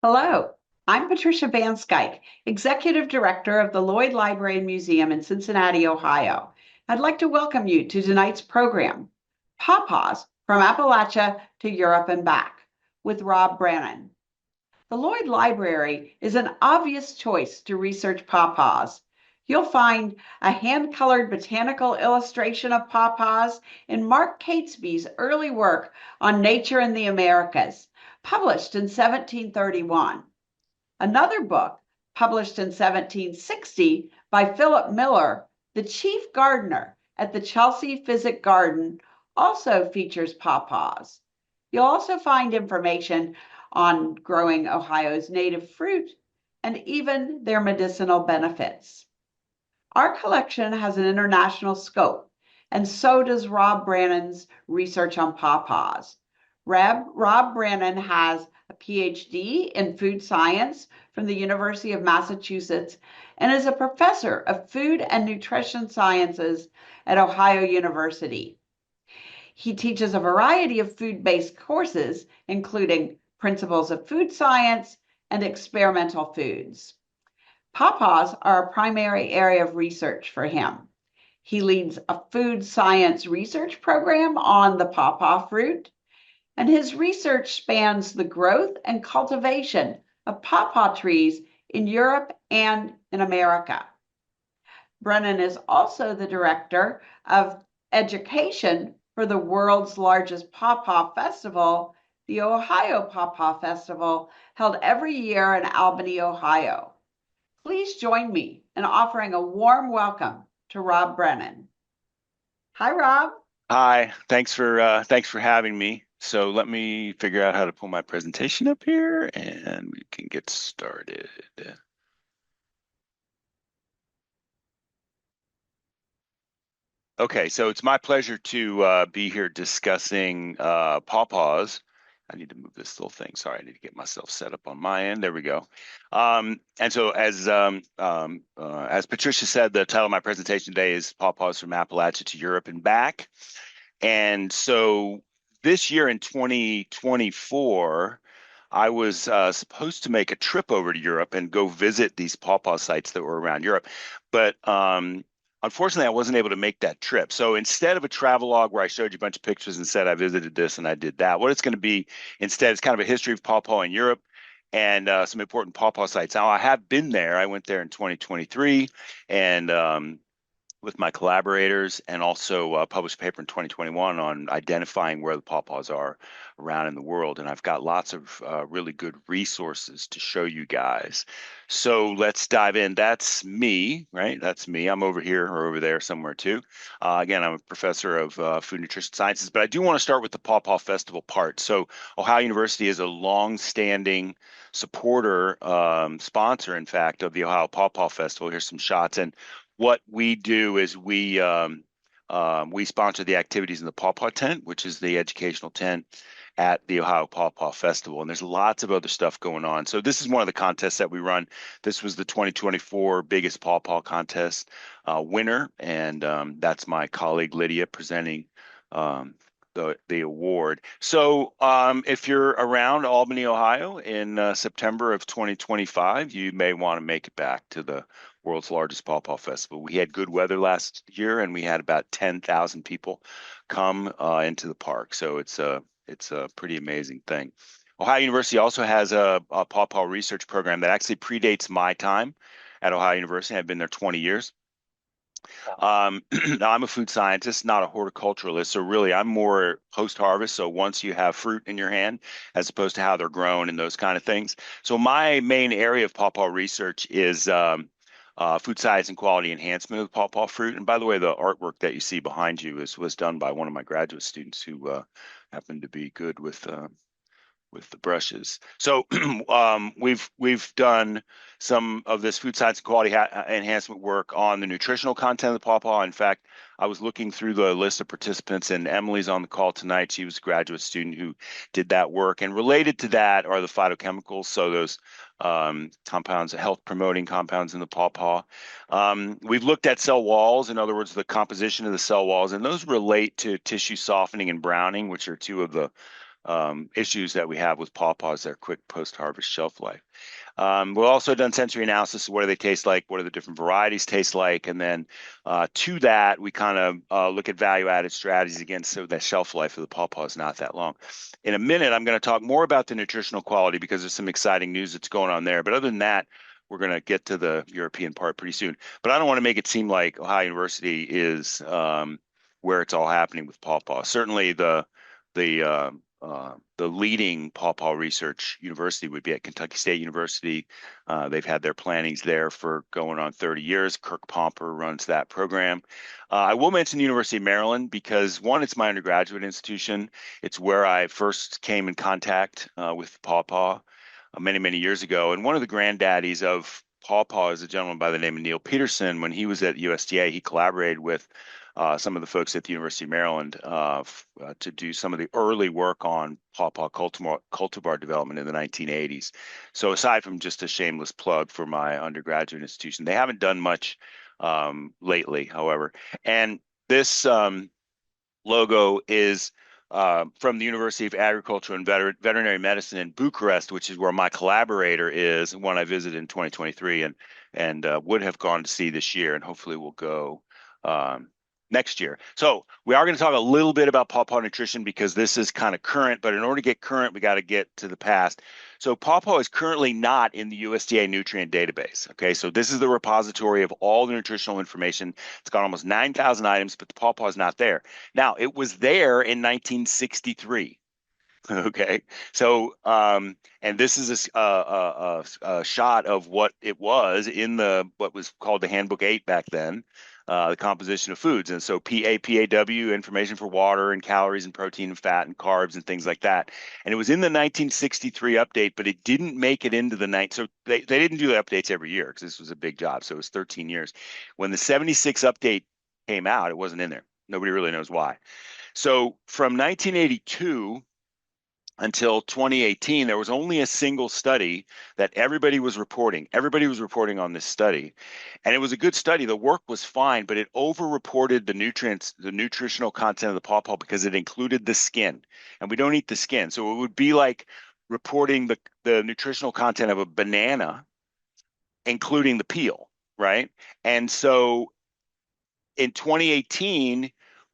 Hello, I'm Patricia Banskyke, Executive Director of the Lloyd Library and Museum in Cincinnati, Ohio. I'd like to welcome you to tonight's program, Pawpaws from Appalachia to Europe and Back, with Rob Brannan. The Lloyd Library is an obvious choice to research pawpaws. You'll find a hand-colored botanical illustration of pawpaws in Mark Catesby's early work on nature in the Americas, published in 1731. Another book, published in 1760 by Philip Miller, the chief gardener at the Chelsea Physic Garden, also features pawpaws. You'll also find information on growing Ohio's native fruit and even their medicinal benefits. Our collection has an international scope, and so does Rob Brannan's research on pawpaws. Rob Brannan has a PhD in food science from the University of Massachusetts and is a professor of food and nutrition sciences at Ohio University. He teaches a variety of food-based courses, including Principles of Food Science and Experimental Foods. Pawpaws are a primary area of research for him. He leads a food science research program on the pawpaw fruit, and his research spans the growth and cultivation of pawpaw trees in Europe and in America. Brennan is also the director of education for the world's largest Pawpaw Festival, the Ohio Pawpaw Festival, held every year in Albany, Ohio. Please join me in offering a warm welcome to Rob Brannan. Hi, Rob. Hi, thanks for having me. So let me figure out how to pull my presentation up here and we can get started. Okay, so it's my pleasure to be here discussing pawpaws. I need to move this little thing. Sorry, I need to get myself set up on my end. There we go. And so as Patricia said, the title of my presentation today is Pawpaws from Appalachia to Europe and Back. And so this year in 2024, I was supposed to make a trip over to Europe and go visit these pawpaw sites that were around Europe. But unfortunately, I wasn't able to make that trip. So instead of a travelogue where I showed you a bunch of pictures and said I visited this and I did that, what it's going to be instead is kind of a history of pawpaw in Europe and some important pawpaw sites. Now, I have been there. I went there in 2023 and with my collaborators and also published a paper in 2021 on identifying where the pawpaws are around in the world. And I've got lots of really good resources to show you guys. So let's dive in. That's me, right? That's me. I'm over here or over there somewhere too. Again, I'm a professor of food nutrition sciences, but I do want to start with the Pawpaw Festival part. So Ohio University is a long-standing supporter, sponsor, in fact, of the Ohio Pawpaw Festival. Here's some shots. And what we do is we sponsor the activities in the Pawpaw Tent, which is the educational tent at the Ohio Pawpaw Festival. And there's lots of other stuff going on. So this is one of the contests that we run. This was the 2024 biggest Pawpaw contest winner. And that's my colleague Lydia presenting the award. So if you're around Albany, Ohio in September of 2025, you may want to make it back to the world's largest Pawpaw Festival. We had good weather last year, and we had about 10,000 people come into the park. So it's a pretty amazing thing. Ohio University also has a Pawpaw research program that actually predates my time at Ohio University. I've been there 20 years. Now I'm a food scientist, not a horticulturalist. So really, I'm more post-harvest. So once you have fruit in your hand, as opposed to how they're grown and those kind of things. So my main area of pawpaw research is food science and quality enhancement of pawpaw fruit. And by the way, the artwork that you see behind you was done by one of my graduate students who happened to be good with the brushes. So we've done some of this food science and quality enhancement work on the nutritional content of the pawpaw. In fact, I was looking through the list of participants, and Emily's on the call tonight. She was a graduate student who did that work. And related to that are the phytochemicals, so those compounds, health promoting compounds in the pawpaw. We've looked at cell walls, in other words, the composition of the cell walls, and those relate to tissue softening and browning, which are two of the issues that we have with pawpaws, their quick post-harvest shelf life. We've also done sensory analysis. What do they taste like? What do the different varieties taste like? And then to that, we kind of look at value-added strategies again, so that shelf life of the pawpaw is not that long. In a minute, I'm going to talk more about the nutritional quality because there's some exciting news that's going on there. But other than that, we're going to get to the European part pretty soon. But I don't want to make it seem like Ohio University is where it's all happening with pawpaw. Certainly, the leading pawpaw research university would be at Kentucky State University. They've had their plantings there for going on 30 years. Kirk Pomper runs that program. I will mention the University of Maryland because, one, it's my undergraduate institution. It's where I first came in contact with pawpaw many, many years ago. And one of the granddaddies of pawpaw is a gentleman by the name of Neil Peterson. When he was at USDA, he collaborated with some of the folks at the University of Maryland to do some of the early work on pawpaw cultivar development in the 1980s. So aside from just a shameless plug for my undergraduate institution, they haven't done much lately, however. And this logo is from the University of Agriculture and Veterinary Medicine in Bucharest, which is where my collaborator is, when I visited in 2023 and would have gone to see this year, and hopefully we'll go next year. So we are going to talk a little bit about pawpaw nutrition because this is kind of current, but in order to get current, we got to get to the past. So pawpaw is currently not in the USDA nutrient database. Okay, so this is the repository of all the nutritional information. It's got almost 9,000 items, but the pawpaw is not there. Now, it was there in 1963. Okay, so and this is a shot of what it was in what was called the Handbook 8 back then, the composition of foods. And so PAW, information for water and calories and protein and fat and carbs and things like that. And it was in the 1963 update, but it didn't make it into the night. So they didn't do the updates every year because this was a big job. So it was 13 years. When the 76 update came out, it wasn't in there. Nobody really knows why. So from 1982 until 2018, there was only a single study that everybody was reporting. Everybody was reporting on this study. And it was a good study. The work was fine, but it over-reported the nutrients, the nutritional content of the pawpaw because it included the skin. And we don't eat the skin. So it would be like reporting the nutritional content of a banana, including the peel, right? And so in 2018,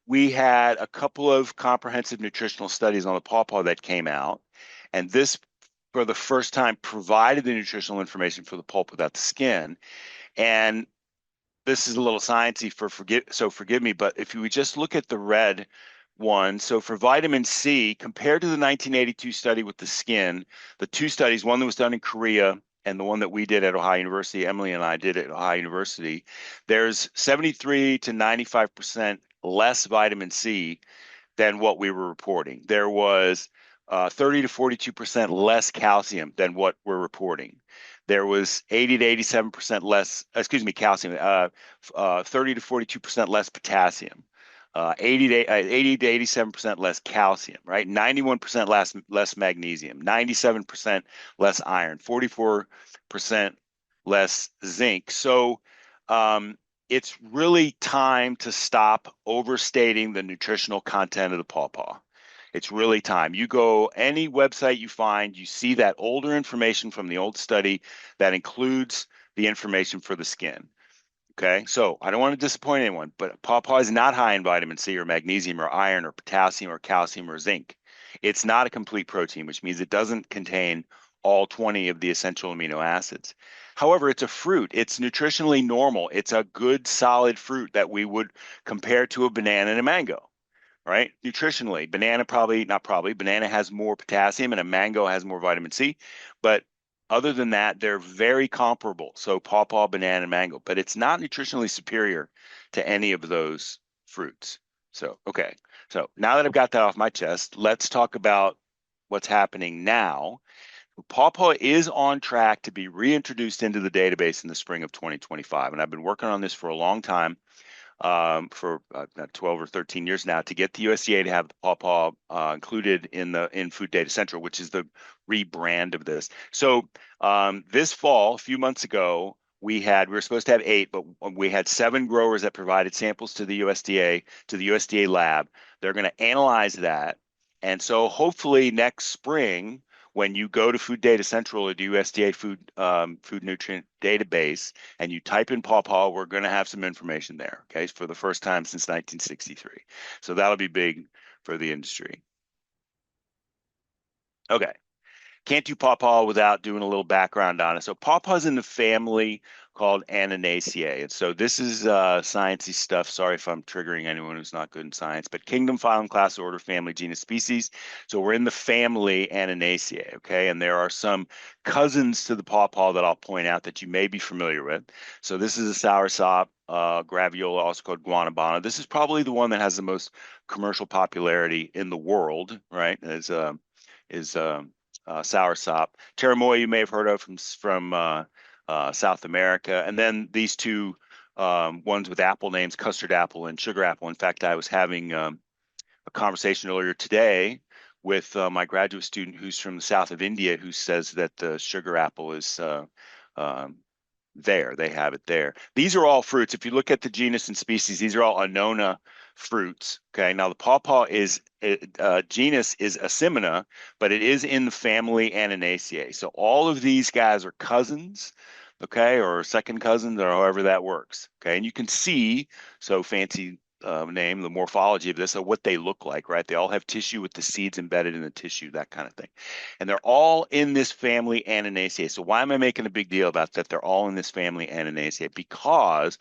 we had a couple of comprehensive nutritional studies on the pawpaw that came out. And this, for the first time, provided the nutritional information for the pulp without the skin. And this is a little sciencey so forgive me, but if you would just look at the red one, so for vitamin C, compared to the 1982 study with the skin, the two studies, one that was done in Korea and the one that we did at Ohio University, Emily and I did at Ohio University, there's 73 to 95% less vitamin C than what we were reporting. There was 30 to 42% less calcium than what we're reporting. There was 80 to 87% less, calcium, 30 to 42% less potassium. 80 to 87% less calcium, right? 91% less magnesium, 97% less iron, 44% less zinc. So it's really time to stop overstating the nutritional content of the pawpaw. It's really time. You go any website you find, you see that older information from the old study that includes the information for the skin. Okay, so I don't want to disappoint anyone, but pawpaw is not high in vitamin C or magnesium or iron or potassium or calcium or zinc. It's not a complete protein, which means it doesn't contain all 20 of the essential amino acids. However, it's a fruit. It's nutritionally normal. It's a good, solid fruit that we would compare to a banana and a mango, right? Nutritionally, banana has more potassium and a mango has more vitamin C, but other than that, they're very comparable. So pawpaw, banana, and mango, but it's not nutritionally superior to any of those fruits. So, okay. So now that I've got that off my chest, let's talk about what's happening now. Pawpaw is on track to be reintroduced into the database in the spring of 2025. And I've been working on this for a long time, for 12 or 13 years now, to get the USDA to have the pawpaw included in Food Data Central, which is the rebrand of this. So this fall, a few months ago, we were supposed to have 8, but we had 7 growers that provided samples to the USDA lab. They're going to analyze that, And so hopefully next spring, when you go to Food Data Central or the USDA Food Nutrient Database and you type in pawpaw, we're going to have some information there, okay, for the first time since 1963. So that'll be big for the industry. Okay. Can't do pawpaw without doing a little background on it. So pawpaw's in the family called Annanaceae. And so this is sciencey stuff. Sorry if I'm triggering anyone who's not good in science, but kingdom, phylum, class, order, family, genus, species. So we're in the family Annanaceae, okay? And there are some cousins to the pawpaw that I'll point out that you may be familiar with. So this is a soursop, graviola, also called guanabana. This is probably the one that has the most commercial popularity in the world, right? Is soursop. Cherimoya you may have heard of from South America, and then these two ones with apple names, custard apple and sugar apple. In fact, I was having a conversation earlier today with my graduate student who's from the south of India, who says that the sugar apple is um, there. They have it there. These are all fruits. If you look at the genus and species, these are all Annona fruits. Okay. Now the pawpaw is genus is Asimina, but it is in the family Annanaceae. So all of these guys are cousins, okay, or second cousins, or however that works. Okay. And you can see, so fancy name, the morphology of this, of what they look like, right? They all have tissue with the seeds embedded in the tissue, that kind of thing. And they're all in this family Annanaceae. So why am I making a big deal about that? They're all in this family Annanaceae because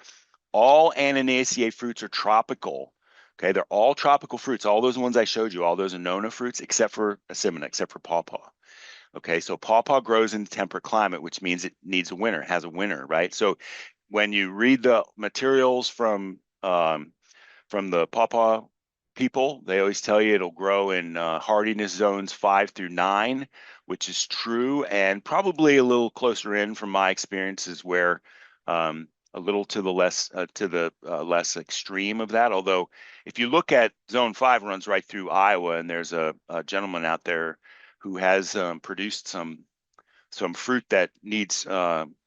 all Annanaceae fruits are tropical. Okay, they're all tropical fruits. All those ones I showed you, all those Annona fruits, except for Asimina, except for pawpaw. Okay, so pawpaw grows in temperate climate, which means it needs a winter, has a winter, right? So when you read the materials from the pawpaw people, they always tell you it'll grow in hardiness zones 5 through 9, which is true, and probably a little closer in from my experiences where a little to the less extreme of that. Although if you look at zone 5 runs right through Iowa, and there's a gentleman out there who has produced some fruit that needs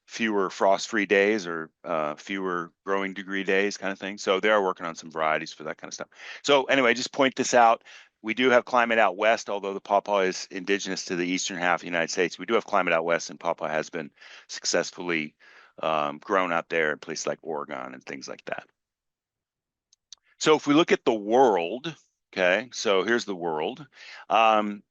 fewer frost-free days or fewer growing degree days, kind of thing. So they are working on some varieties for that kind of stuff. So anyway, just point this out. We do have climate out west, although the pawpaw is indigenous to the eastern half of the United States. We do have climate out west, and pawpaw has been successfully grown out there in places like Oregon and things like that. So if we look at the world, okay, so here's the world.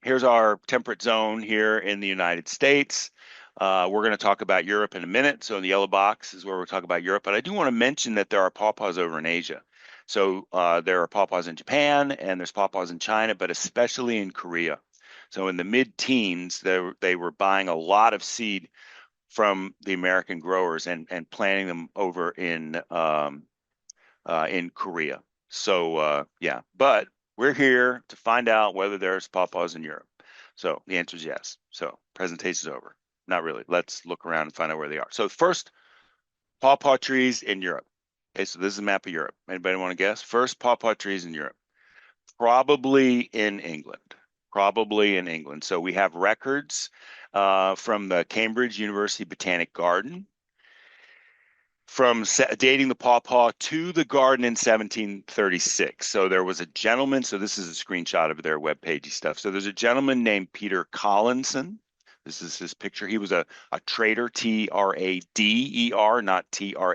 Here's our temperate zone here in the United States. We're going to talk about Europe in a minute. So in the yellow box is where we're talking about Europe. But I do want to mention that there are pawpaws over in Asia. So there are pawpaws in Japan and there's pawpaws in China, but especially in Korea. So in the mid-teens, they were buying a lot of seed from the American growers and planting them over in Korea. So yeah, but we're here to find out whether there's pawpaws in Europe. So the answer is yes. So presentation's over. Not really. Let's look around and find out where they are. So first, pawpaw trees in Europe. Okay, so this is a map of Europe. Anybody want to guess? First pawpaw trees in Europe. Probably in England. Probably in England. So we have records from the Cambridge University Botanic Garden from dating the pawpaw to the garden in 1736. So there was a gentleman, so this is a screenshot of their webpagey stuff. So there's a gentleman named Peter Collinson. This is his picture. He was a trader, Trader, not Traitor.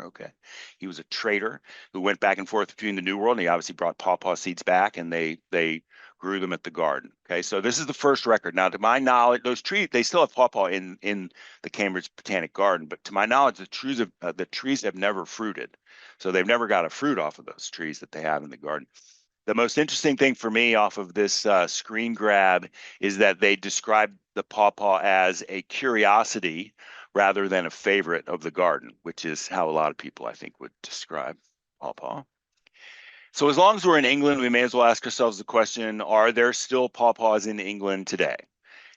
Okay. He was a trader who went back and forth between the New World, and he obviously brought pawpaw seeds back, and they grew them at the garden. Okay, so this is the first record. Now, to my knowledge, those trees, they still have pawpaw in the Cambridge Botanic Garden, but to my knowledge, the trees have never fruited. So they've never got a fruit off of those trees that they have in the garden. The most interesting thing for me off of this screen grab is that they describe the pawpaw as a curiosity rather than a favorite of the garden, which is how a lot of people, I think, would describe pawpaw. So as long as we're in England, we may as well ask ourselves the question, are there still pawpaws in England today?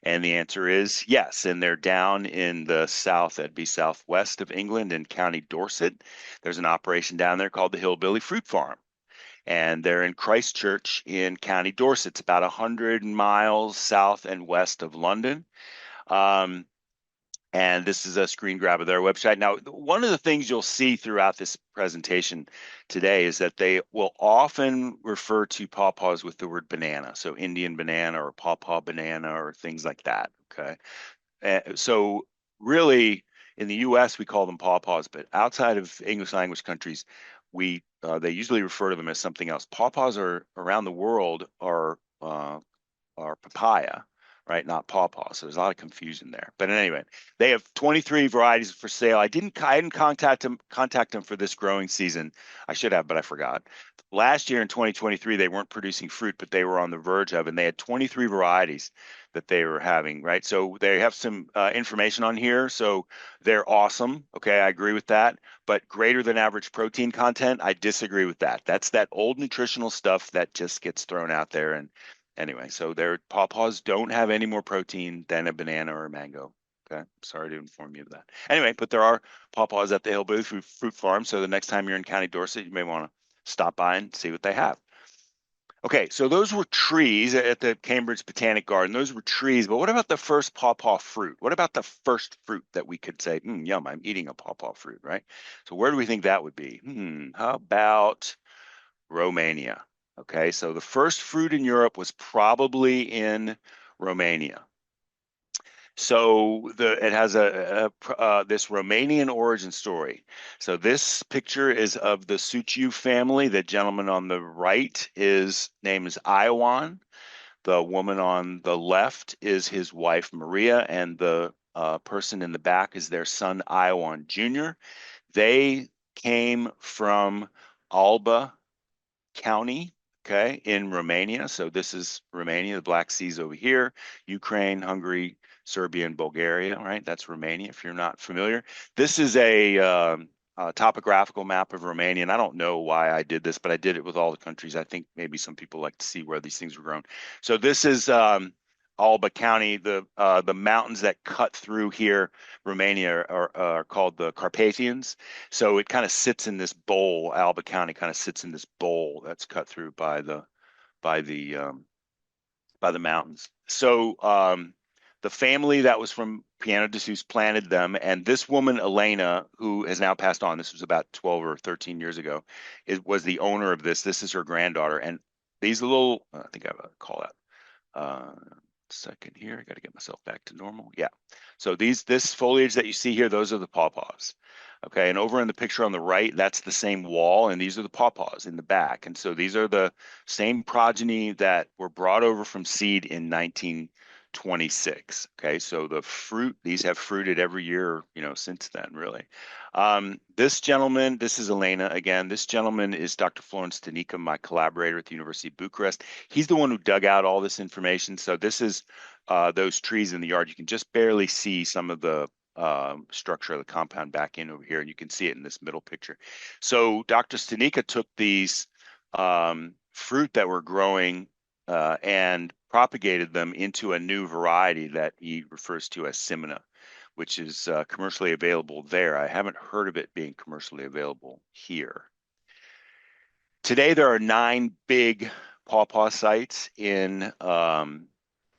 And the answer is yes, and they're down in the south, that'd be southwest of England in County Dorset. There's an operation down there called the Hillbilly Fruit Farm. And they're in Christchurch in County Dorset. It's about 100 miles south and west of London. And this is a screen grab of their website. Now, one of the things you'll see throughout this presentation today is that they will often refer to pawpaws with the word banana. So Indian banana or pawpaw banana or things like that. Okay. So really in the US, we call them pawpaws, but outside of English language countries, they usually refer to them as something else. Pawpaws are around the world are papaya, right? Not pawpaw. So there's a lot of confusion there. But anyway, they have 23 varieties for sale. I didn't contact them for this growing season. I should have, but I forgot. Last year in 2023, they weren't producing fruit, but they were on the verge of, and they had 23 varieties that they were having, right? So they have some information on here. So they're awesome. Okay, I agree with that. But greater than average protein content, I disagree with that. That's that old nutritional stuff that just gets thrown out there. And anyway, so their pawpaws don't have any more protein than a banana or a mango. Okay, sorry to inform you of that. Anyway, but there are pawpaws at the Hillbilly Fruit Farm. So the next time you're in County Dorset, you may want to stop by and see what they have. Okay, so those were trees at the Cambridge Botanic Garden. Those were trees, but what about the first pawpaw fruit? What about the first fruit that we could say, yum, I'm eating a pawpaw fruit, right? So where do we think that would be? How about Romania? Okay, so the first fruit in Europe was probably in Romania. So it has this Romanian origin story. So this picture is of the Suciu family. The gentleman on the right, his name is Ioan. The woman on the left is his wife Maria, and the person in the back is their son Ioan Jr. They came from Alba County, okay, in Romania. So this is Romania, the Black Sea's over here, Ukraine, Hungary, Serbia, and Bulgaria, right? That's Romania, if you're not familiar. This is a topographical map of Romania, and I don't know why I did this, but I did it with all the countries. I think maybe some people like to see where these things were grown. So this is Alba County. The mountains that cut through here, Romania, are called the Carpathians. So it kind of sits in this bowl. Alba County kind of sits in this bowl that's cut through by the by the mountains. So the family that was from Piano de Sus planted them, and this woman Elena, who has now passed on, this was about 12 or 13 years ago, was the owner of this. This is her granddaughter, and these little, I think I have a call out. Second here, I got to get myself back to normal. Yeah. So this foliage that you see here, those are the pawpaws. Okay, and over in the picture on the right, that's the same wall, and these are the pawpaws in the back. And so these are the same progeny that were brought over from seed in 1926. Okay, so the fruit, these have fruited every year, since then, really. This gentleman, this is Elena again. This gentleman is Dr. Florence Stanica, my collaborator at the University of Bucharest. He's the one who dug out all this information. So this is those trees in the yard. You can just barely see some of the structure of the compound back in over here, and you can see it in this middle picture. So Dr. Stanica took these fruit that were growing and propagated them into a new variety that he refers to as Simina, which is commercially available there. I haven't heard of it being commercially available here. Today, there are 9 big pawpaw sites in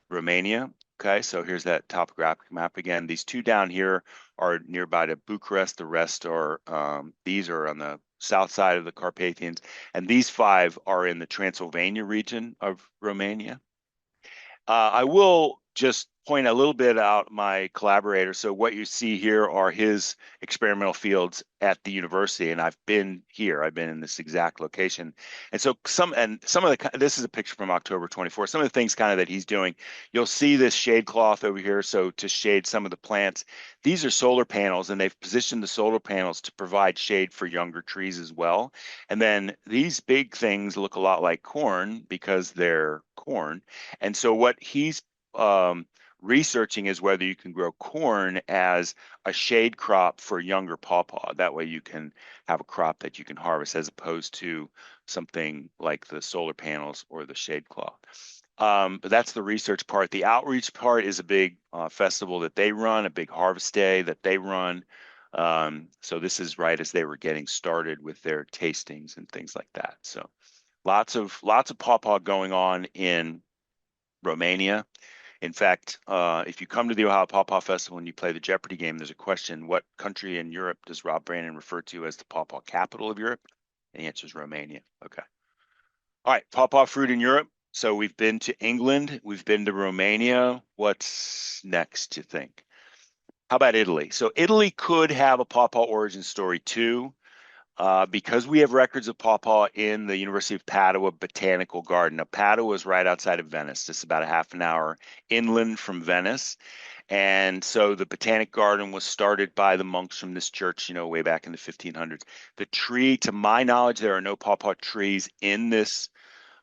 Romania. Okay, so here's that topographic map again. These 2 down here are nearby to Bucharest. The rest are, these are on the south side of the Carpathians, and these 5 are in the Transylvania region of Romania. I will just point a little bit out my collaborator. So what you see here are his experimental fields at the university, and I've been here. I've been in this exact location. And so some of the, this is a picture from October 24th. Some of the things kind of that he's doing, you'll see this shade cloth over here. So to shade some of the plants, these are solar panels, and they've positioned the solar panels to provide shade for younger trees as well. And then these big things look a lot like corn because they're corn. And so what he's researching is whether you can grow corn as a shade crop for younger pawpaw. That way you can have a crop that you can harvest as opposed to something like the solar panels or the shade cloth. But that's the research part. The outreach part is a big festival that they run, a big harvest day that they run. So this is right as they were getting started with their tastings and things like that. So lots of pawpaw going on in Romania. In fact, if you come to the Ohio Pawpaw Festival and you play the Jeopardy game, there's a question: what country in Europe does Rob Brannan refer to as the pawpaw capital of Europe? And the answer is Romania. Okay. All right, pawpaw fruit in Europe. So we've been to England, we've been to Romania. What's next, you think? How about Italy? So Italy could have a pawpaw origin story too, because we have records of pawpaw in the University of Padua Botanical Garden. Now, Padua is right outside of Venice, just about a half an hour inland from Venice. And so the Botanic Garden was started by the monks from this church, way back in the 1500s. The tree, to my knowledge, there are no pawpaw trees in this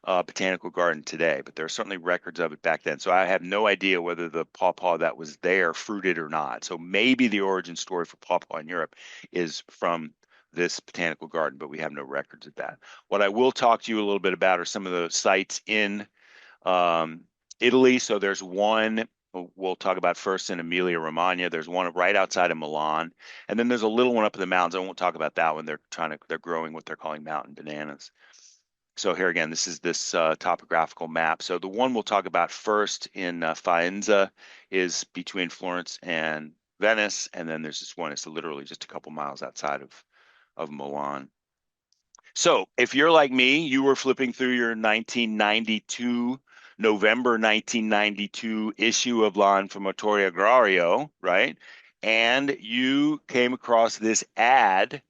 botanical garden today, but there are certainly records of it back then. So I have no idea whether the pawpaw that was there fruited or not. So maybe the origin story for pawpaw in Europe is from this botanical garden, but we have no records of that. What I will talk to you a little bit about are some of the sites in Italy. So there's one we'll talk about first in Emilia Romagna. There's one right outside of Milan, and then there's a little one up in the mountains. I won't talk about that one. They're growing what they're calling mountain bananas. So here again, this is this topographical map. So the one we'll talk about first in Faenza is between Florence and Venice, and then there's this one. It's literally just a couple miles outside of Milan. So if you're like me, you were flipping through your 1992, November 1992 issue of La Informatore Agrario, right? And you came across this ad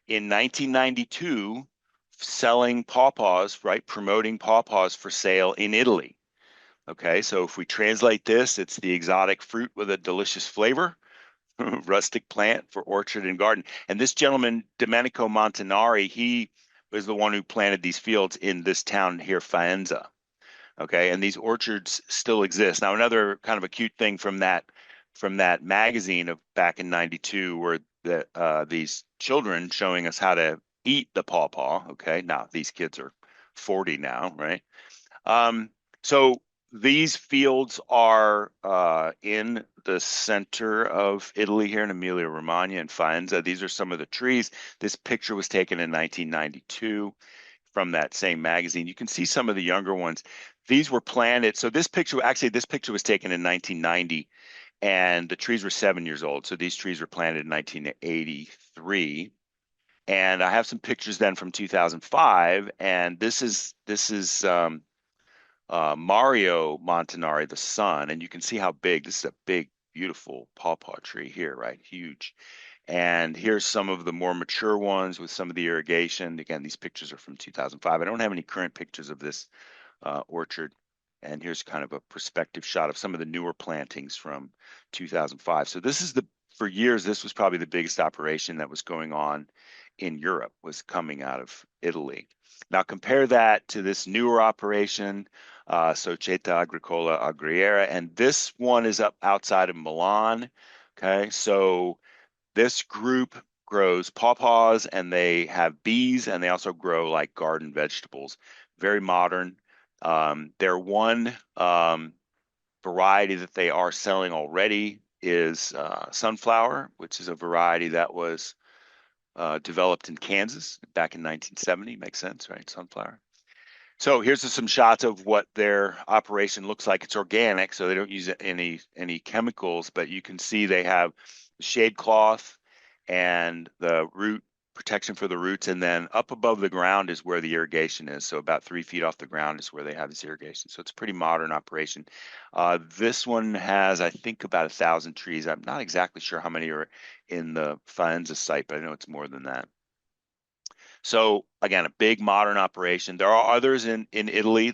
in 1992 selling pawpaws, right? Promoting pawpaws for sale in Italy. Okay, so if we translate this, it's the exotic fruit with a delicious flavor, rustic plant for orchard and garden. And this gentleman, Domenico Montanari, he was the one who planted these fields in this town here, Faenza. Okay, and these orchards still exist. Now, another kind of a cute thing from that magazine of back in '92 were these children showing us how to eat the pawpaw. Okay, now these kids are 40 now, right? So these fields are in the center of Italy here in Emilia Romagna and Faenza. These are some of the trees. This picture was taken in 1992 from that same magazine. You can see some of the younger ones. These were planted. So this picture was taken in 1990, and the trees were 7 years old. So these trees were planted in 1983. And I have some pictures then from 2005, and this is Mario Montanari, the son, and you can see how big. This is a big, beautiful pawpaw tree here, right? Huge. And here's some of the more mature ones with some of the irrigation. Again, these pictures are from 2005. I don't have any current pictures of this orchard. And here's kind of a perspective shot of some of the newer plantings from 2005. So for years, this was probably the biggest operation that was going on in Europe, was coming out of Italy. Now compare that to this newer operation, Società Agricola Agriera, and this one is up outside of Milan. Okay, so this group grows pawpaws, and they have bees, and they also grow like garden vegetables. Very modern. Their one variety that they are selling already is sunflower, which is a variety that was developed in Kansas back in 1970. Makes sense, right? Sunflower. So here's some shots of what their operation looks like. It's organic, so they don't use any chemicals, but you can see they have shade cloth and the root protection for the roots, and then up above the ground is where the irrigation is. So about 3 feet off the ground is where they have this irrigation. So it's a pretty modern operation. This one has, I think, about 1,000 trees. I'm not exactly sure how many are in the Faenza site, but I know it's more than that. So again, a big modern operation. There are others in Italy.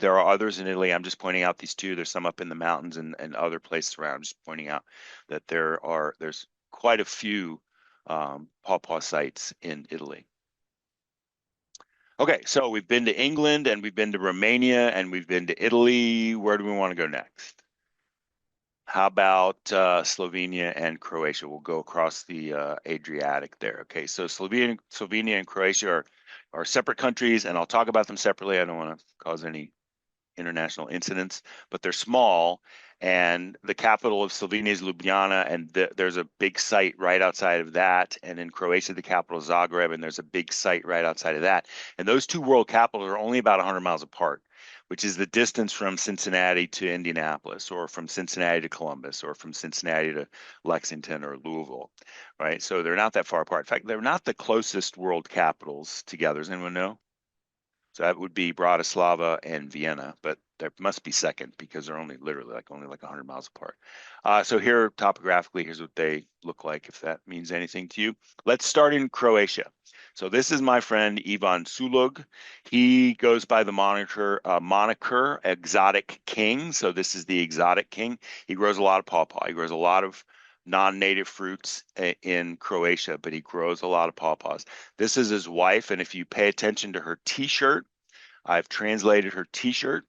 I'm just pointing out these two. There's some up in the mountains and other places around. Just pointing out that there's quite a few pawpaw sites in Italy. Okay, so we've been to England, and we've been to Romania, and we've been to Italy. Where do we want to go next? How about Slovenia and Croatia? We'll go across the Adriatic there. Okay, so Slovenia and Croatia are separate countries, and I'll talk about them separately. I don't want to cause any international incidents, but they're small. And the capital of Slovenia is Ljubljana, and there's a big site right outside of that. And in Croatia, the capital is Zagreb, and there's a big site right outside of that. And those two world capitals are only about 100 miles apart, which is the distance from Cincinnati to Indianapolis, or from Cincinnati to Columbus, or from Cincinnati to Lexington or Louisville, right? So they're not that far apart. In fact, they're not the closest world capitals together. Does anyone know? So that would be Bratislava and Vienna, but there must be second because they're only like 100 miles apart. So here, topographically, here's what they look like, if that means anything to you. Let's start in Croatia. So this is my friend Ivan Sulug. He goes by the moniker Exotic King. So this is the Exotic King. He grows a lot of pawpaw. He grows a lot of non-native fruits in Croatia, but he grows a lot of pawpaws. This is his wife, and if you pay attention to her T-shirt, I've translated her T-shirt.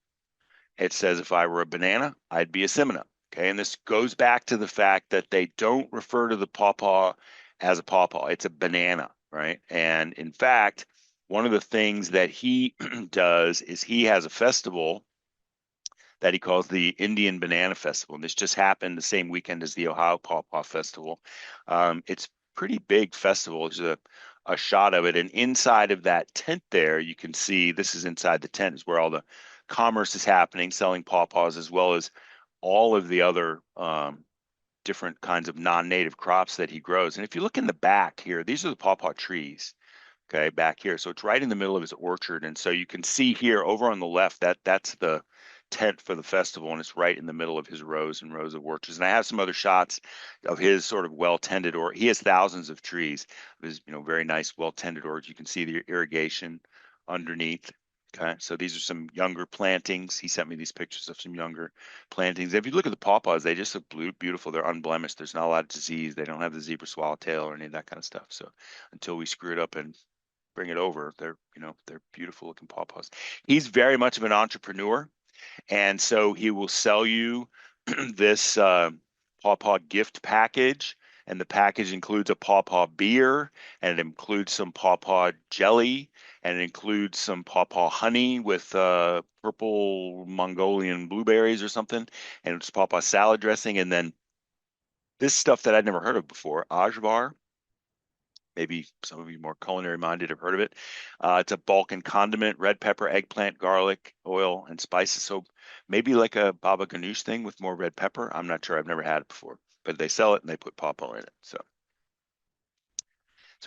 It says, if I were a banana, I'd be a Simina. Okay, and this goes back to the fact that they don't refer to the pawpaw as a pawpaw. It's a banana, right? And in fact, one of the things that he does is he has a festival that he calls the Indian Banana Festival. And this just happened the same weekend as the Ohio Pawpaw Festival. It's pretty big festival. There's a shot of it. And inside of that tent there, you can see, this is inside the tent, is where all the commerce is happening, selling pawpaws, as well as all of the other different kinds of non-native crops that he grows. And if you look in the back here, these are the pawpaw trees. Okay, back here. So it's right in the middle of his orchard. And so you can see here over on the left, that's the tent for the festival, and it's right in the middle of his rows and rows of orchards. And I have some other shots of his sort of well-tended, or he has thousands of trees. His, very nice, well-tended orchard. You can see the irrigation underneath. Okay, so these are some younger plantings. He sent me these pictures of some younger plantings. If you look at the pawpaws, they just look beautiful. They're unblemished. There's not a lot of disease. They don't have the zebra swallowtail or any of that kind of stuff. So until we screw it up and bring it over, they're beautiful looking pawpaws. He's very much of an entrepreneur, and so he will sell you this pawpaw gift package, and the package includes a pawpaw beer, and it includes some pawpaw jelly, and it includes some pawpaw honey with purple Mongolian blueberries or something, and it's pawpaw salad dressing, and then this stuff that I'd never heard of before, ajvar. Maybe some of you more culinary minded have heard of it. It's a Balkan condiment: red pepper, eggplant, garlic, oil, and spices. So maybe like a baba ganoush thing with more red pepper. I'm not sure. I've never had it before, but they sell it and they put pawpaw in it. So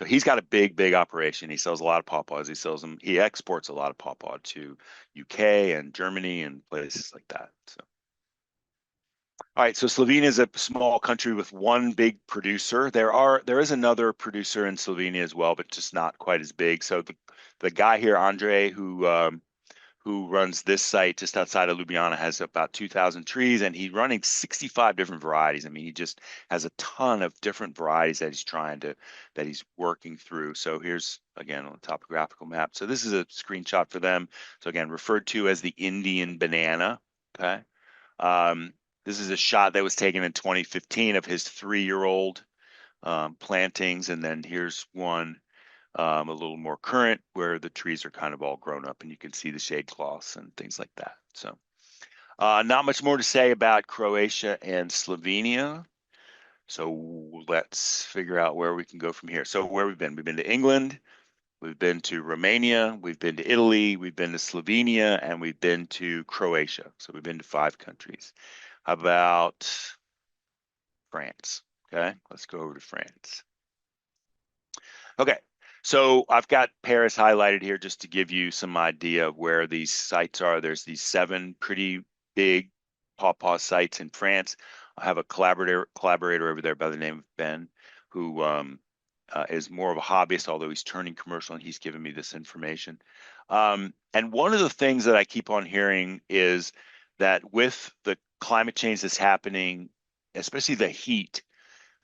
he's got a big operation. He sells a lot of pawpaws. He sells them. He exports a lot of pawpaw to UK and Germany and places like that. So. All right, so Slovenia is a small country with one big producer. There is another producer in Slovenia as well, but just not quite as big. So the guy here, Andre, who runs this site just outside of Ljubljana, has about 2,000 trees, and he's running 65 different varieties. I mean, he just has a ton of different varieties that he's working through. So here's again on the topographical map. So this is a screenshot for them. So again, referred to as the Indian banana. Okay. This is a shot that was taken in 2015 of his 3-year-old plantings. And then here's one a little more current where the trees are kind of all grown up and you can see the shade cloths and things like that. So not much more to say about Croatia and Slovenia. So let's figure out where we can go from here. So where we've been to England, we've been to Romania, we've been to Italy, we've been to Slovenia, and we've been to Croatia. So we've been to 5 countries. How about France? Okay, let's go over to France. Okay, so I've got Paris highlighted here just to give you some idea of where these sites are. There's these 7 pretty big pawpaw sites in France. I have a collaborator over there by the name of Ben, who is more of a hobbyist, although he's turning commercial, and he's given me this information. And one of the things that I keep on hearing is that with the climate change that's happening, especially the heat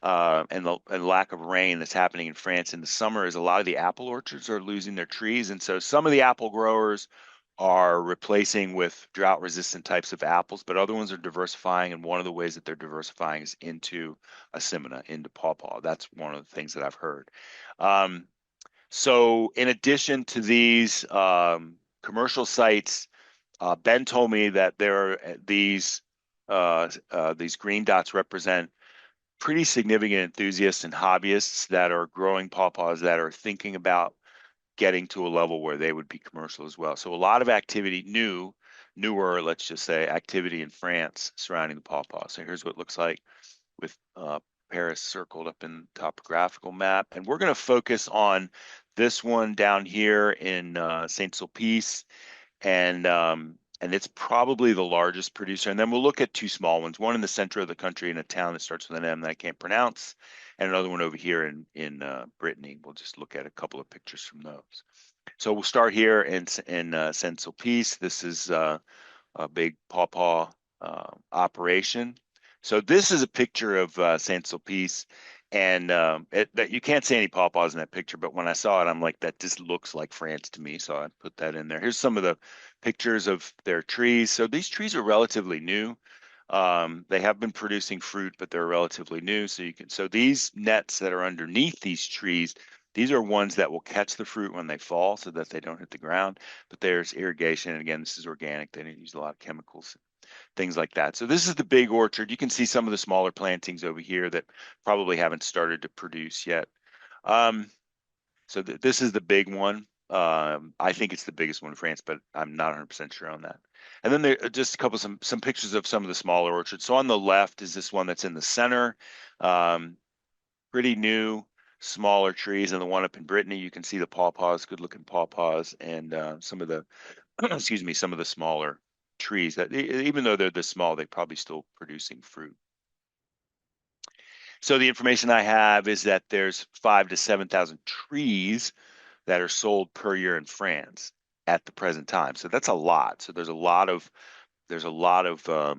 and lack of rain that's happening in France in the summer, is a lot of the apple orchards are losing their trees. And so some of the apple growers are replacing with drought-resistant types of apples, but other ones are diversifying. And one of the ways that they're diversifying is into a Simina, into pawpaw. That's one of the things that I've heard. So in addition to these commercial sites, Ben told me that there are these green dots represent pretty significant enthusiasts and hobbyists that are growing pawpaws that are thinking about getting to a level where they would be commercial as well. So a lot of activity, new newer, let's just say, activity in France surrounding the pawpaw. So here's what it looks like with Paris circled up in the topographical map. And we're going to focus on this one down here in Saint Sulpice, and it's probably the largest producer. And then we'll look at two small ones, one in the center of the country in a town that starts with an M that I can't pronounce, and another one over here in Brittany. We'll just look at a couple of pictures from those. So we'll start here in Saint Sulpice. This is a big pawpaw operation. So this is a picture of Saint Sulpice, and that you can't see any pawpaws in that picture, but when I saw it, I'm like, that just looks like France to me, so I put that in there. Here's some of the pictures of their trees. So these trees are relatively new. They have been producing fruit, but they're relatively new. So these nets that are underneath these trees, these are ones that will catch the fruit when they fall so that they don't hit the ground. But there's irrigation. And again, this is organic. They didn't use a lot of chemicals, things like that. So this is the big orchard. You can see some of the smaller plantings over here that probably haven't started to produce yet. This is the big one. I think it's the biggest one in France, but I'm not 100% sure on that. And then there are just a couple some pictures of some of the smaller orchards. So on the left is this one that's in the center. Pretty new, smaller trees. And the one up in Brittany, you can see the pawpaws, good looking pawpaws, and some of the, excuse me, some of the smaller trees that even though they're this small, they're probably still producing fruit. So the information I have is that there's 5,000 to 7,000 trees that are sold per year in France at the present time. So that's a lot. So there's a lot of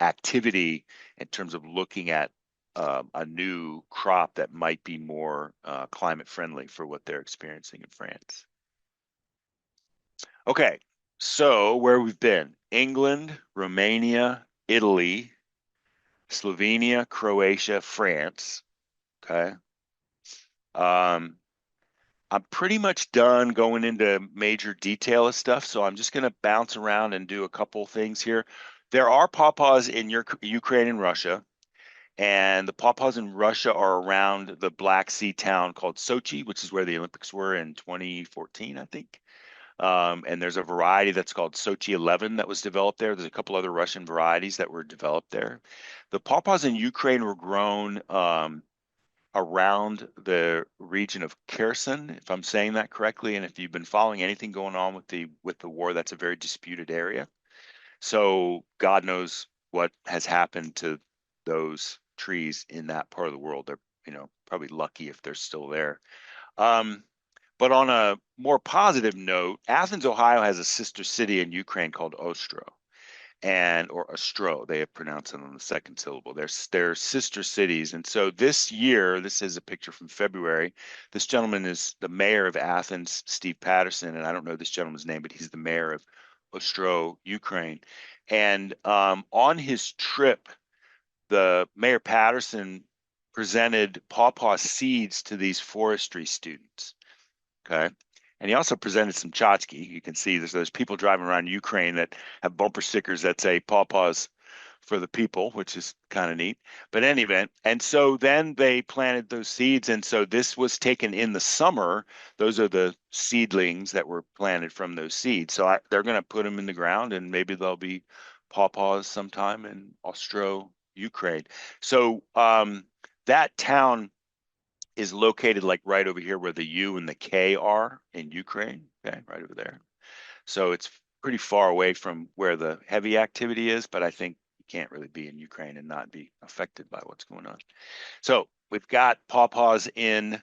activity in terms of looking at a new crop that might be more climate friendly for what they're experiencing in France. Okay, so where we've been: England, Romania, Italy, Slovenia, Croatia, France. Okay. I'm pretty much done going into major detail of stuff, so I'm just going to bounce around and do a couple things here. There are pawpaws in Ukraine and Russia, and the pawpaws in Russia are around the Black Sea town called Sochi, which is where the Olympics were in 2014, I think. And there's a variety that's called Sochi 11 that was developed there. There's a couple other Russian varieties that were developed there. The pawpaws in Ukraine were grown around the region of Kherson, if I'm saying that correctly. And if you've been following anything going on with the war, that's a very disputed area. So God knows what has happened to those trees in that part of the world. They're, probably lucky if they're still there. But on a more positive note, Athens, Ohio has a sister city in Ukraine called Ostro, or Ostro. They have pronounced it on the second syllable. They're sister cities. And so this year, this is a picture from February. This gentleman is the mayor of Athens, Steve Patterson, and I don't know this gentleman's name, but he's the mayor of Ostro, Ukraine. And on his trip, the Mayor Patterson presented pawpaw seeds to these forestry students. Okay. And he also presented some tchotchke. You can see there's people driving around Ukraine that have bumper stickers that say pawpaws for the people, which is kind of neat. But in any event, and so then they planted those seeds. And so this was taken in the summer. Those are the seedlings that were planted from those seeds. So they're going to put them in the ground, and maybe they'll be pawpaws sometime in Austro, Ukraine. So that town is located like right over here where the U and the K are in Ukraine, okay, right over there. So it's pretty far away from where the heavy activity is, but I think you can't really be in Ukraine and not be affected by what's going on. So we've got pawpaws in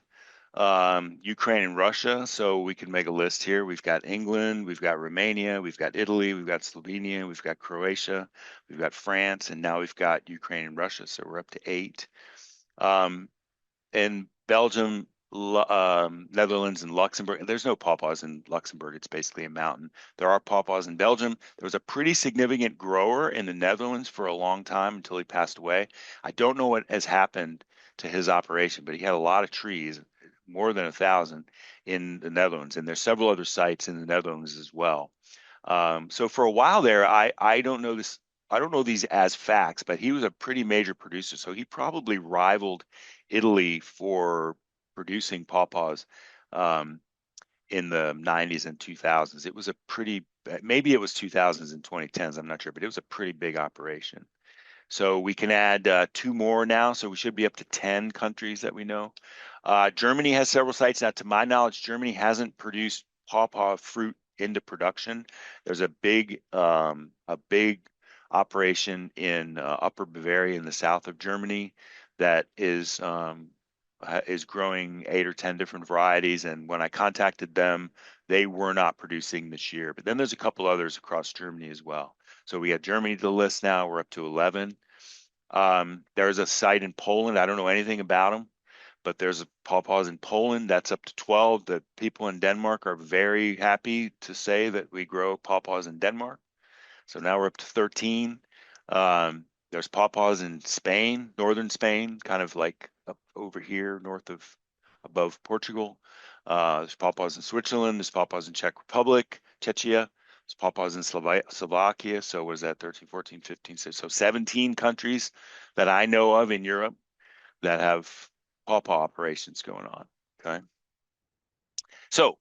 Ukraine and Russia, so we can make a list here. We've got England, we've got Romania, we've got Italy, we've got Slovenia, we've got Croatia, we've got France, and now we've got Ukraine and Russia, so we're up to 8. In Belgium, Netherlands, and Luxembourg. There's no pawpaws in Luxembourg. It's basically a mountain. There are pawpaws in Belgium. There was a pretty significant grower in the Netherlands for a long time until he passed away. I don't know what has happened to his operation, but he had a lot of trees, more than 1,000 in the Netherlands. And there's several other sites in the Netherlands as well. So for a while there, I don't know this. I don't know these as facts, but he was a pretty major producer. So he probably rivaled Italy for producing pawpaws in the 90s and 2000s. It was a pretty maybe it was 2000s and 2010s. I'm not sure, but it was a pretty big operation. So we can add two more now. So we should be up to 10 countries that we know. Germany has several sites. Now, to my knowledge, Germany hasn't produced pawpaw fruit into production. There's a big operation in Upper Bavaria in the south of Germany that is growing 8 or 10 different varieties. And when I contacted them, they were not producing this year. But then there's a couple others across Germany as well. So we have Germany to the list now. We're up to 11. There's a site in Poland. I don't know anything about them, but there's a Pawpaws in Poland. That's up to 12. The people in Denmark are very happy to say that we grow Pawpaws in Denmark. So now we're up to 13. There's Pawpaws in Spain, northern Spain, kind of like up over here, above Portugal. There's Pawpaws in Switzerland. There's Pawpaws in Czech Republic, Czechia. There's Pawpaws in Slovakia. So was that 13, 14, 15, 16? So 17 countries that I know of in Europe that have pawpaw operations going on. Okay. So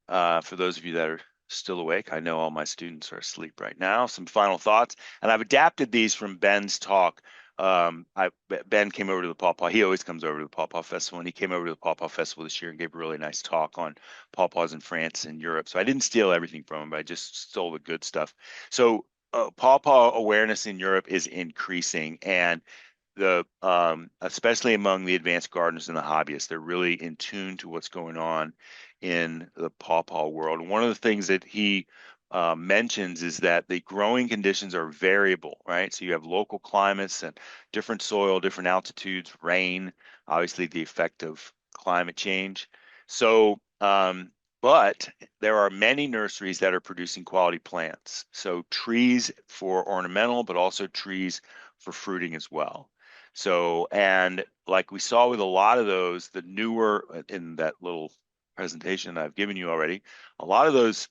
for those of you that are still awake, I know all my students are asleep right now. Some final thoughts, and I've adapted these from Ben's talk. Ben came over to the Pawpaw. He always comes over to the Pawpaw Festival, and he came over to the Pawpaw Festival this year and gave a really nice talk on pawpaws in France and Europe. So I didn't steal everything from him, but I just stole the good stuff. So pawpaw awareness in Europe is increasing, and especially among the advanced gardeners and the hobbyists, they're really in tune to what's going on in the pawpaw world. And one of the things that he mentions is that the growing conditions are variable, right? So you have local climates and different soil, different altitudes, rain, obviously the effect of climate change. So, but there are many nurseries that are producing quality plants. So trees for ornamental, but also trees for fruiting as well. So, and like we saw with a lot of those, the newer in that little presentation I've given you already, a lot of those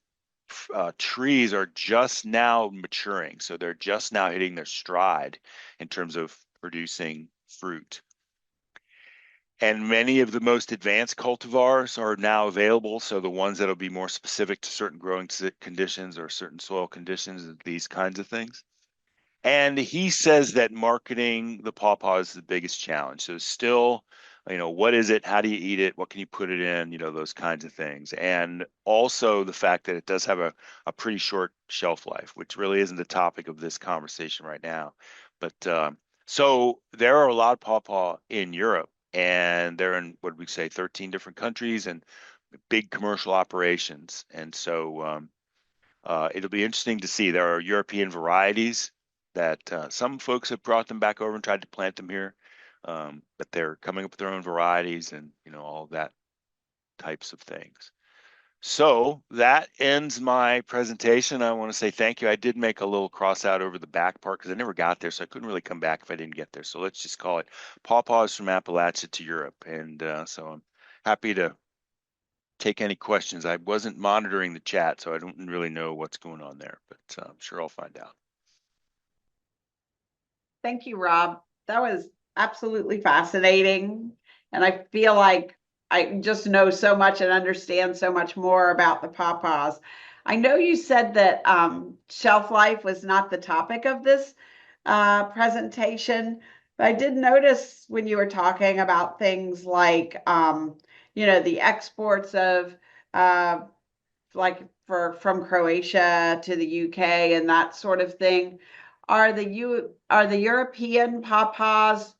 trees are just now maturing. So they're just now hitting their stride in terms of producing fruit. And many of the most advanced cultivars are now available. So the ones that'll be more specific to certain growing conditions or certain soil conditions, these kinds of things. And he says that marketing the pawpaw is the biggest challenge. So still, what is it? How do you eat it? What can you put it in? Those kinds of things. And also the fact that it does have a pretty short shelf life, which really isn't the topic of this conversation right now. But so there are a lot of pawpaw in Europe, and they're in, what we say, 13 different countries and big commercial operations. And so it'll be interesting to see. There are European varieties that some folks have brought them back over and tried to plant them here, but they're coming up with their own varieties and all of that types of things. So that ends my presentation. I want to say thank you. I did make a little cross out over the back part because I never got there, so I couldn't really come back if I didn't get there. So let's just call it Pawpaws from Appalachia to Europe. And so I'm happy to take any questions. I wasn't monitoring the chat, so I don't really know what's going on there, but I'm sure I'll find out. Thank you, Rob. That was absolutely fascinating. And I feel like I just know so much and understand so much more about the pawpaws. I know you said that shelf life was not the topic of this presentation, but I did notice when you were talking about things like, the exports of like from Croatia to the UK and that sort of thing. Are the European pawpaws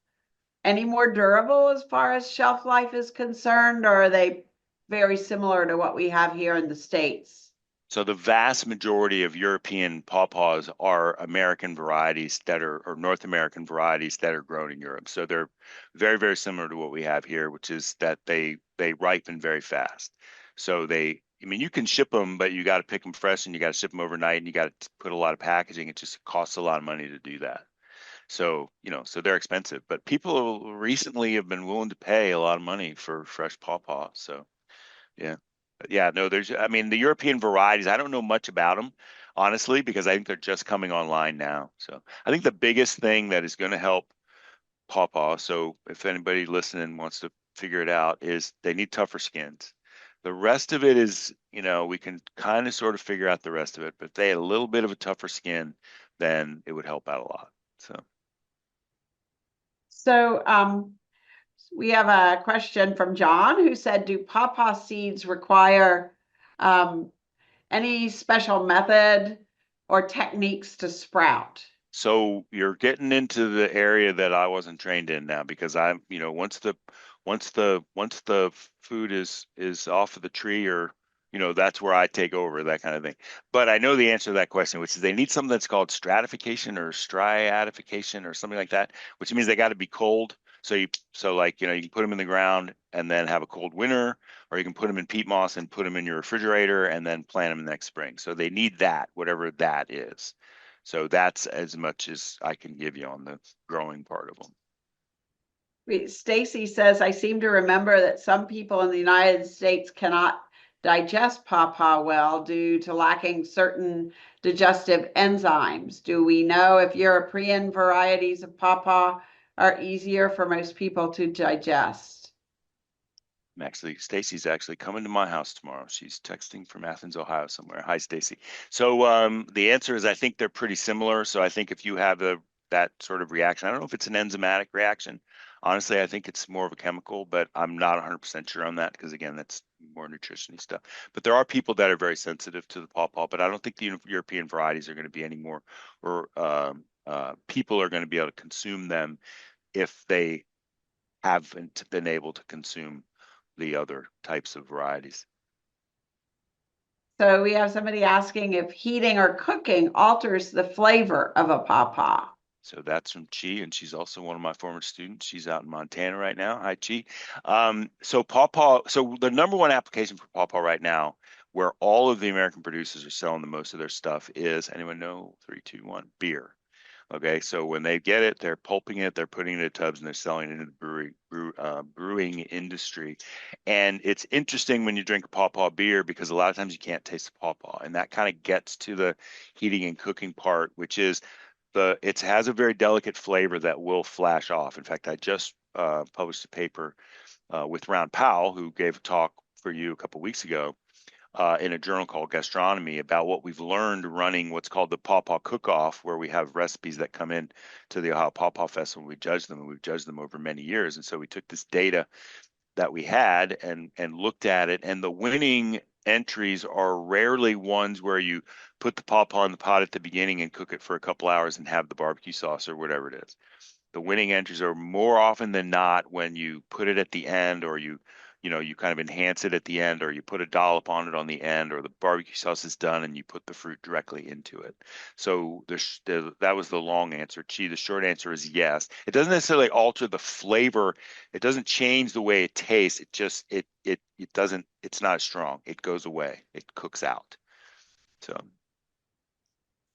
any more durable as far as shelf life is concerned, or are they very similar to what we have here in the States? So the vast majority of European pawpaws are American varieties or North American varieties that are grown in Europe. So they're very, very similar to what we have here, which is that they ripen very fast. So you can ship them, but you got to pick them fresh and you got to ship them overnight and you got to put a lot of packaging. It just costs a lot of money to do that. So, so they're expensive, but people recently have been willing to pay a lot of money for fresh pawpaw. So, yeah. But yeah, no, the European varieties, I don't know much about them, honestly, because I think they're just coming online now. So I think the biggest thing that is going to help pawpaw, so if anybody listening wants to figure it out, is they need tougher skins. The rest of it is, we can kind of sort of figure out the rest of it, but if they had a little bit of a tougher skin, then it would help out a lot. So So we have a question from John who said, do pawpaw seeds require um, any special method or techniques to sprout? So you're getting into the area that I wasn't trained in now because I'm, once the food is off of the tree or, that's where I take over, that kind of thing. But I know the answer to that question, which is they need something that's called stratification or striatification or something like that, which means they got to be cold. So like, you can put them in the ground and then have a cold winter, or you can put them in peat moss and put them in your refrigerator and then plant them next spring. So they need that, whatever that is. So that's as much as I can give you on the growing part of them. Stacy says, I seem to remember that some people in the United States cannot digest pawpaw well due to lacking certain digestive enzymes. Do we know if European varieties of pawpaw are easier for most people to digest? Stacy's actually coming to my house tomorrow. She's texting from Athens, Ohio somewhere. Hi, Stacy. So the answer is I think they're pretty similar. So I think if you have that sort of reaction, I don't know if it's an enzymatic reaction. Honestly, I think it's more of a chemical, but I'm not 100% sure on that because again, that's more nutrition stuff. But there are people that are very sensitive to the pawpaw, but I don't think the European varieties are going to be any more, or people are going to be able to consume them if they haven't been able to consume the other types of varieties. So we have somebody asking if heating or cooking alters the flavor of a pawpaw. So that's from Chi, and she's also one of my former students. She's out in Montana right now. Hi, Chi. So pawpaw. So the number one application for pawpaw right now, where all of the American producers are selling the most of their stuff, is anyone know? Three, two, one. Beer. Okay, so when they get it, they're pulping it, they're putting it in tubs, and they're selling it into the brewing industry. And it's interesting when you drink a pawpaw beer because a lot of times you can't taste the pawpaw, and that kind of gets to the heating and cooking part, which is it has a very delicate flavor that will flash off. In fact, I just published a paper with Ron Powell, who gave a talk for you a couple weeks ago in a journal called Gastronomy about what we've learned running what's called the Pawpaw Cook-Off, where we have recipes that come in to the Ohio Pawpaw Festival. And we judge them, and we've judged them over many years. And so we took this data that we had and looked at it, and the winning entries are rarely ones where you put the pawpaw in the pot at the beginning and cook it for a couple hours and have the barbecue sauce or whatever it is. The winning entries are more often than not when you put it at the end, or you kind of enhance it at the end, or you put a dollop on it on the end, or the barbecue sauce is done and you put the fruit directly into it. So that was the long answer. The short answer is yes. It doesn't necessarily alter the flavor. It doesn't change the way it tastes. It doesn't, it's not strong. It goes away. It cooks out. So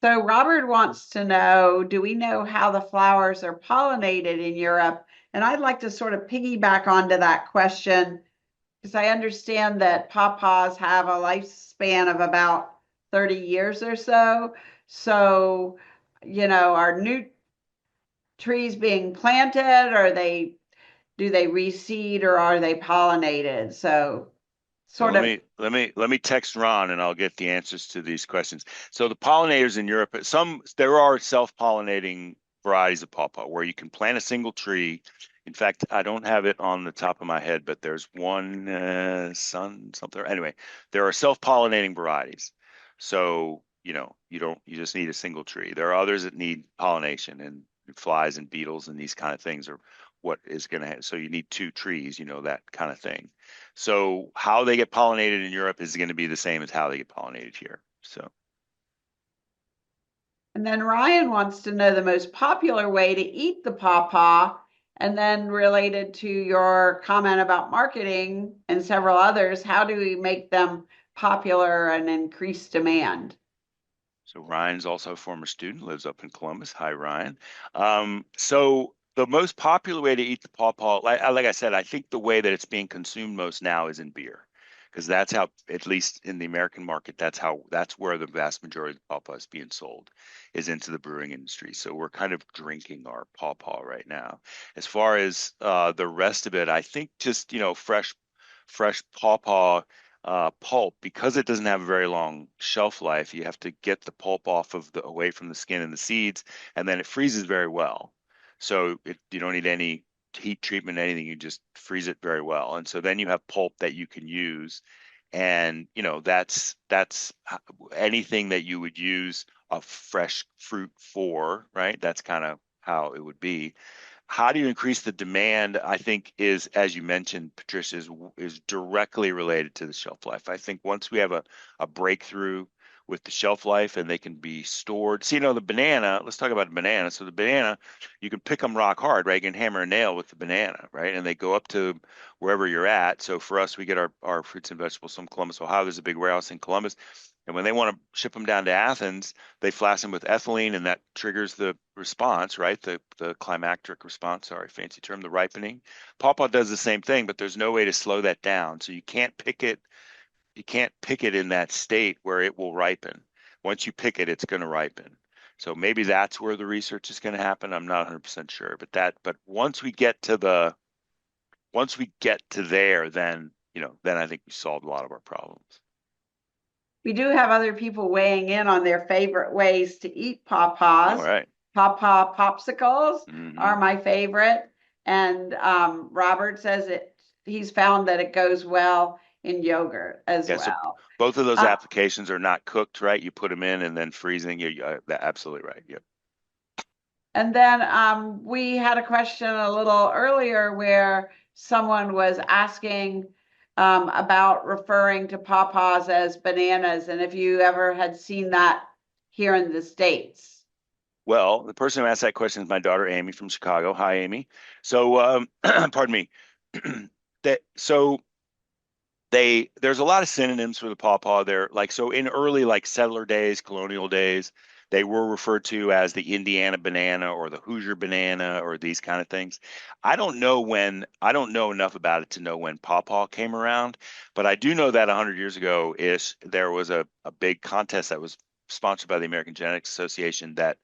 So Robert wants to know, do we know how the flowers are pollinated in Europe? And I'd like to sort of piggyback onto that question because I understand that pawpaws have a lifespan of about 30 years or so. So, are new trees being planted? Do they reseed or are they pollinated? So So sort of. let me text Ron and I'll get the answers to these questions. So the pollinators in Europe, there are self-pollinating varieties of pawpaw where you can plant a single tree. In fact, I don't have it on the top of my head, but there's one sun something. Anyway, there are self-pollinating varieties. So, you just need a single tree. There are others that need pollination, and flies and beetles and these kind of things are what is going to happen. So you need two trees, that kind of thing. So how they get pollinated in Europe is going to be the same as how they get pollinated here. So And then Ryan wants to know the most popular way to eat the pawpaw. And then related to your comment about marketing and several others, how do we make them popular and increase demand? So Ryan's also a former student, lives up in Columbus. Hi, Ryan. So the most popular way to eat the pawpaw, like I said, I think the way that it's being consumed most now is in beer, because that's how, at least in the American market, that's where the vast majority of the pawpaw is being sold, is into the brewing industry. So we're kind of drinking our pawpaw right now. As far as the rest of it, I think just fresh pawpaw. pulp, because it doesn't have a very long shelf life, you have to get the pulp off of the away from the skin and the seeds, and then it freezes very well. So you don't need any heat treatment, anything. You just freeze it very well, and so then you have pulp that you can use. And that's anything that you would use a fresh fruit for, right? That's kind of how it would be. How do you increase the demand? I think is, as you mentioned, Patricia, is directly related to the shelf life. I think once we have a breakthrough with the shelf life and they can be stored. See, the banana, let's talk about the banana. So the banana, you can pick them rock hard, right? You can hammer a nail with the banana, right? And they go up to wherever you're at. So for us, we get our fruits and vegetables from Columbus, Ohio. There's a big warehouse in Columbus. And when they want to ship them down to Athens, they flash them with ethylene, and that triggers the response, right? The climacteric response, sorry, fancy term, the ripening. Pawpaw does the same thing, but there's no way to slow that down. So you can't pick it in that state where it will ripen. Once you pick it, it's going to ripen. So maybe that's where the research is going to happen. I'm not 100% sure, but once we get to there, then I think we solved a lot of our problems. We do have other people weighing in on their favorite ways to eat All pawpaws. right. Pawpaw popsicles Hmm. are my favorite. And Robert says he's found that it goes well in yogurt as Yeah, so well. both of those Uh, applications are not cooked, right? You put them in and then freezing. That's absolutely right. Yep. and then we had a question a little earlier where someone was asking about referring to pawpaws as bananas, and if you ever had seen that here in the States. Well, the person who asked that question is my daughter Amy from Chicago. Hi, Amy. So, pardon me. So there's a lot of synonyms for the pawpaw there. Like so in early like settler days, colonial days, they were referred to as the Indiana banana or the Hoosier banana or these kind of things. I don't know enough about it to know when pawpaw came around, but I do know that 100 years ago is there was a big contest that was sponsored by the American Genetics Association that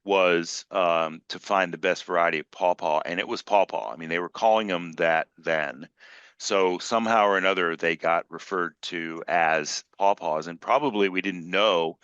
was to find the best variety of pawpaw, and it was pawpaw. I mean, they were calling them that then. So somehow or another, they got referred to as pawpaws, and probably we didn't know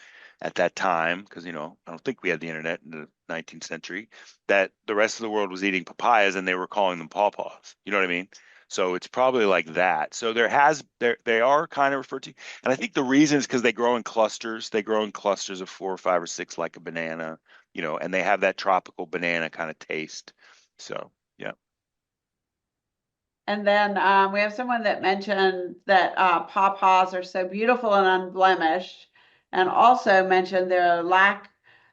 at that time because I don't think we had the internet in the 19th century that the rest of the world was eating papayas and they were calling them pawpaws. You know what I mean? So it's probably like that. So they are kind of referred to, and I think the reason is because they grow in clusters. They grow in clusters of 4 or 5 or 6, like a banana, and they have that tropical banana kind of taste. So, yeah. And then we have someone that mentioned that pawpaws are so beautiful and unblemished, and also mentioned their lack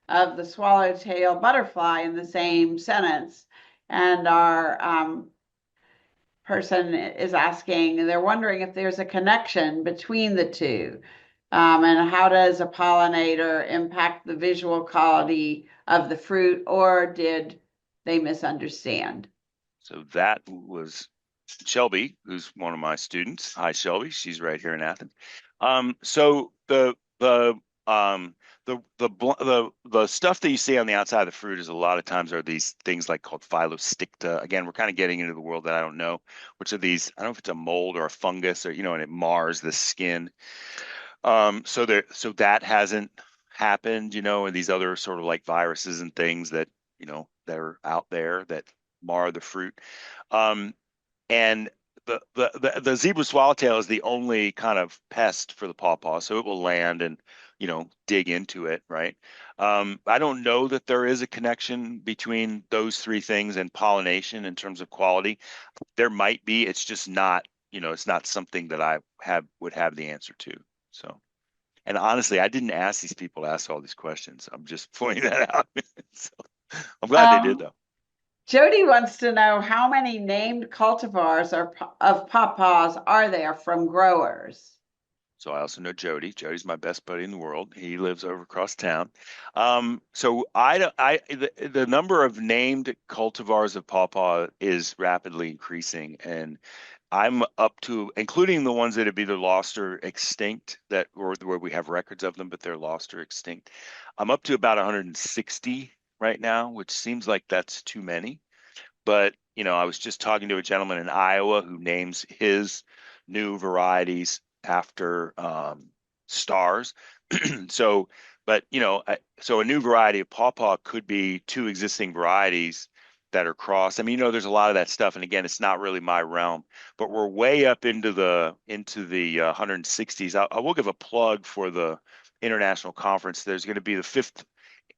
of the swallowtail butterfly in the same sentence. And our person is asking, they're wondering if there's a connection between the two. And how does a pollinator impact the visual quality of the fruit, or did they misunderstand? So that was Shelby, who's one of my students. Hi, Shelby. She's right here in Athens. So um the stuff that you see on the outside of the fruit is a lot of times are these things like called phyllosticta. Again, we're kind of getting into the world that I don't know, which are these. I don't know if it's a mold or a fungus or and it mars the skin. So that hasn't happened, and these other sort of like viruses and things that are out there that mar the fruit. Um, and the zebra swallowtail is the only kind of pest for the pawpaw, so it will land and dig into it, right? I don't know that there is a connection between those three things and pollination in terms of quality. There might be. It's just not, it's not something that I would have the answer to. So. And honestly, I didn't ask these people to ask all these questions. I'm just pointing that out. So I'm glad they did, Um, though. Jody wants to know how many named cultivars of pawpaws are there from growers? So I also know Jody. Jody's my best buddy in the world. He lives over across town. So the number of named cultivars of pawpaw is rapidly increasing, and I'm up to, including the ones that have either lost or extinct, or where we have records of them, but they're lost or extinct. I'm up to about 160 right now, which seems like that's too many. But, I was just talking to a gentleman in Iowa who names his new varieties after stars. So, but so a new variety of pawpaw could be two existing varieties that are crossed. I mean, there's a lot of that stuff, and again, it's not really my realm. But we're way up into the 160s. I will give a plug for the international conference. There's going to be the fifth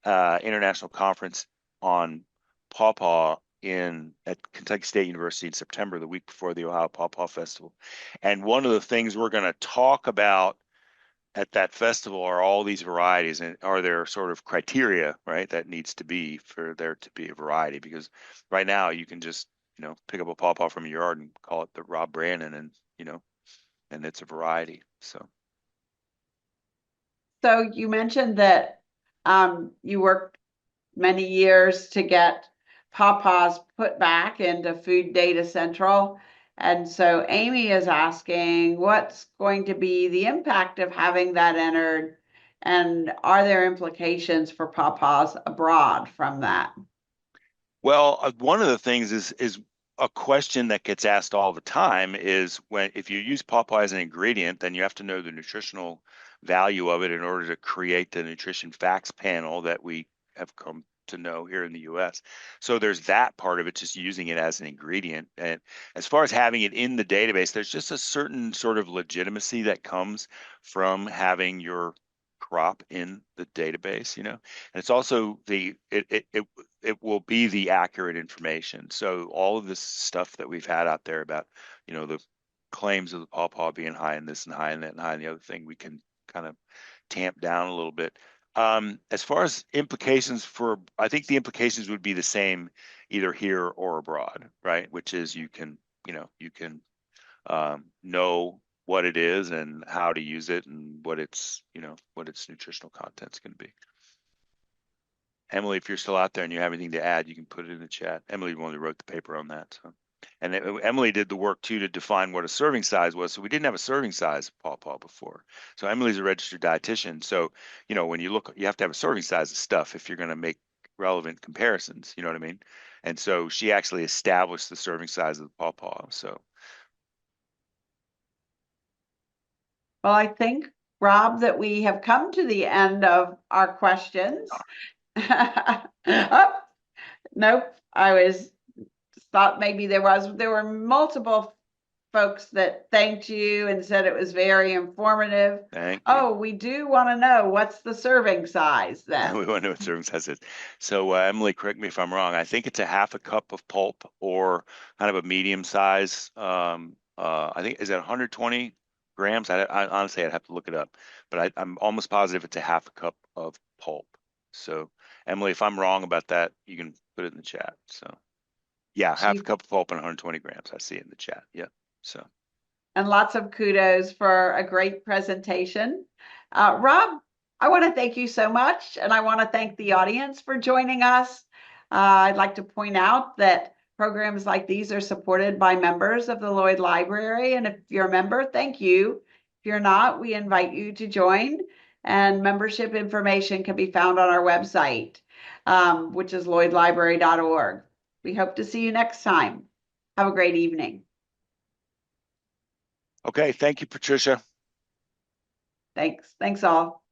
international conference on pawpaw at Kentucky State University in September, the week before the Ohio Pawpaw Festival. And one of the things we're going to talk about at that festival are all these varieties, and are there sort of criteria, right, that needs to be for there to be a variety? Because right now you can just, pick up a pawpaw from your yard and call it the Rob Brannan, and it's a variety. So. So you mentioned that you worked many years to get Pawpaws put back into Food Data Central. And so Amy is asking, what's going to be the impact of having that entered? And are there implications for Pawpaws abroad from that? Well, one of the things is a question that gets asked all the time is if you use pawpaw as an ingredient, then you have to know the nutritional value of it in order to create the nutrition facts panel that we have come to know here in the US. So there's that part of it, just using it as an ingredient. And as far as having it in the database, there's just a certain sort of legitimacy that comes from having your crop in the database, and it's also it will be the accurate information. So all of this stuff that we've had out there about, the claims of the pawpaw being high in this and high in that and high in the other thing, we can kind of tamp down a little bit. As far as implications I think the implications would be the same either here or abroad, right? Which is you can know what it is and how to use it and what its nutritional content's going to be. Emily, if you're still out there and you have anything to add, you can put it in the chat. Emily only wrote the paper on that. So. And Emily did the work too to define what a serving size was. So we didn't have a serving size pawpaw before. So Emily's a registered dietitian. So, when you look, you have to have a serving size of stuff if you're going to make relevant comparisons. You know what I mean? And so she actually established the serving size of the pawpaw. So. Well, I think, Rob, that we have come to the end of our questions. Oh, nope. I was thought maybe there were multiple folks that thanked you and said it was very informative. Thank you. Oh, we do want to know what's the serving size then. We want to know what serving size is. So Emily, correct me if I'm wrong. I think it's a half a cup of pulp or kind of a medium size. I think is that 120 grams? I honestly I'd have to look it up, but I'm almost positive it's a half a cup of pulp. So Emily, if I'm wrong about that, you can put it in the chat. So yeah, half a cup of pulp and 120 grams. I see it in the chat. Yeah. So. And lots of kudos for a great presentation. Rob, I want to thank you so much, and I want to thank the audience for joining us. I'd like to point out that programs like these are supported by members of the Lloyd Library, and if you're a member, thank you. If you're not, we invite you to join, and membership information can be found on our website, which is lloydlibrary.org. We hope to see you next time. Have a great evening. Okay, thank you, Patricia. Thanks all.